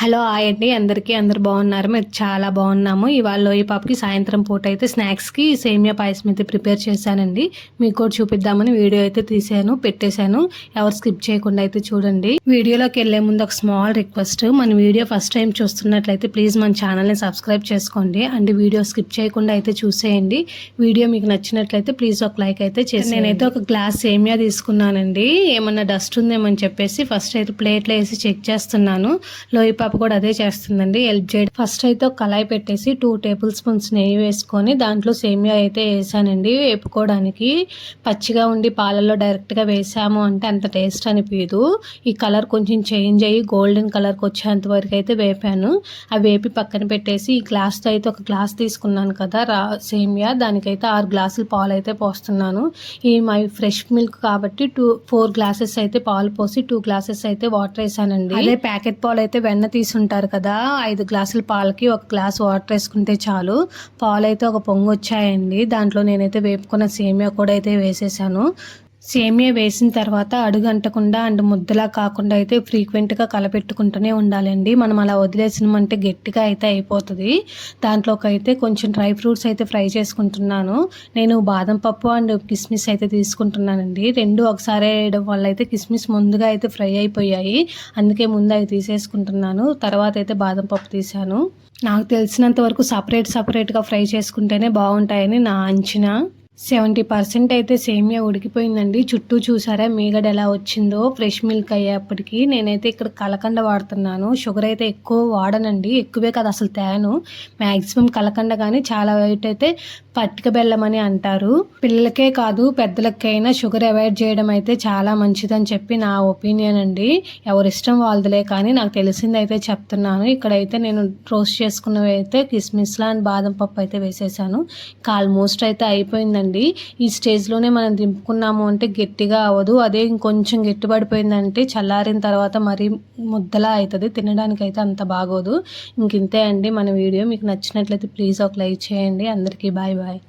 Hello hi అండి అందరికీ. అందరు బాగున్నారు? మేము చాలా బాగున్నాము. ఇవాళ లోయి పాపకి సాయంత్రం పూట అయితే స్నాక్స్కి సేమియా పాయసం అయితే ప్రిపేర్ చేశానండి. మీకు కూడా చూపిద్దామని వీడియో అయితే తీసాను, పెట్టేశాను. ఎవరు స్కిప్ చేయకుండా అయితే చూడండి. వీడియోలోకి వెళ్ళే ముందు ఒక స్మాల్ రిక్వెస్ట్, మన వీడియో ఫస్ట్ టైం చూస్తున్నట్లయితే ప్లీజ్ మన ఛానల్ని సబ్స్క్రైబ్ చేసుకోండి అండ్ వీడియో స్కిప్ చేయకుండా అయితే చూసేయండి. వీడియో మీకు నచ్చినట్లయితే ప్లీజ్ ఒక లైక్ అయితే చేసి. నేనైతే ఒక గ్లాస్ సేమియా తీసుకున్నానండి. ఏమన్నా డస్ట్ ఉందేమని చెప్పేసి ఫస్ట్ అయితే ప్లేట్లో వేసి చెక్ చేస్తున్నాను. లోయి పాప కూడా అదే చేస్తుందండి, హెల్ప్ చేయడం. ఫస్ట్ అయితే ఒక కళాయి పెట్టేసి 2 టేబుల్ స్పూన్స్ నెయ్యి వేసుకొని దాంట్లో సేమియా అయితే వేసానండి వేపుకోవడానికి. పచ్చిగా ఉండి పాలల్లో డైరెక్ట్గా వేసాము అంటే అంత టేస్ట్ అనిపించదు. ఈ కలర్ కొంచెం చేంజ్ అయ్యి గోల్డెన్ కలర్కి వచ్చేంత వరకు అయితే వేపాను. అవి వేపి పక్కన పెట్టేసి ఈ గ్లాస్తో అయితే ఒక గ్లాస్ తీసుకున్నాను కదా సేమియా, దానికైతే 6 గ్లాసులు పాలు అయితే పోస్తున్నాను. ఈ మై ఫ్రెష్ మిల్క్ కాబట్టి 4 గ్లాసెస్ అయితే పాలు పోసి 2 గ్లాసెస్ అయితే వాటర్ వేసానండి. అదే ప్యాకెట్ పాలు అయితే వెన్న తీసుంటారు కదా, 5 గ్లాసుల పాలకి 1 గ్లాస్ వాటర్ వేసుకుంటే చాలు. పాలు అయితే ఒక పొంగు వచ్చాయండి. దాంట్లో నేనైతే వేపుకున్న సేమియా కూడా అయితే వేసేసాను. సేమియా వేసిన తర్వాత అడుగంటకుండా అండ్ ముద్దలా కాకుండా అయితే ఫ్రీక్వెంట్గా కలపెట్టుకుంటూనే ఉండాలండి. మనం అలా వదిలేసినామంటే గట్టిగా అయితే అయిపోతుంది. దాంట్లోకి అయితే కొంచెం డ్రై ఫ్రూట్స్ అయితే ఫ్రై చేసుకుంటున్నాను. నేను బాదం పప్పు అండ్ కిస్మిస్ అయితే తీసుకుంటున్నానండి. రెండు ఒకసారి వేయడం వల్ల అయితే కిస్మిస్ ముందుగా అయితే ఫ్రై అయిపోయాయి, అందుకే ముందు అవి తీసేసుకుంటున్నాను. తర్వాత అయితే బాదం పప్పు తీసాను. నాకు తెలిసినంత వరకు సపరేట్గా ఫ్రై చేసుకుంటేనే బాగుంటాయని నా అంచనా. 70% అయితే సేమియా ఉడికిపోయిందండి. చుట్టూ చూసారా మీగడ ఎలా వచ్చిందో ఫ్రెష్ మిల్క్ అయ్యేప్పటికి. నేనైతే ఇక్కడ కలకండ వాడుతున్నాను. షుగర్ అయితే ఎక్కువ వాడనండి, ఎక్కువే కదా అసలు తేను. మ్యాక్సిమం కలకండ కానీ చాలా వైట్ అయితే పట్టిక బెల్లం అని అంటారు. పిల్లలకే కాదు పెద్దలకైనా షుగర్ అవాయిడ్ చేయడం అయితే చాలా మంచిదని చెప్పి నా ఒపీనియన్ అండి. ఎవరిష్టం వాళ్ళదిలే, కానీ నాకు తెలిసింది అయితే చెప్తున్నాను. ఇక్కడైతే నేను రోస్ట్ చేసుకున్నవి అయితే కిస్మిస్లా అండ్ బాదం పప్పు అయితే వేసేసాను. ఆల్మోస్ట్ అయితే అయిపోయిందండి. ఈ స్టేజ్లోనే మనం దింపుకున్నాము అంటే గట్టిగా అవ్వదు. అదే ఇంకొంచెం గట్టిపడిపోయిందంటే చల్లారిన తర్వాత మరీ ముద్దలా అవుతుంది, తినడానికి అయితే అంత బాగోదు. ఇంతే అండి మన వీడియో. మీకు నచ్చినట్లయితే ప్లీజ్ ఒక లైక్ చేయండి. అందరికీ బాయ్ బాయ్.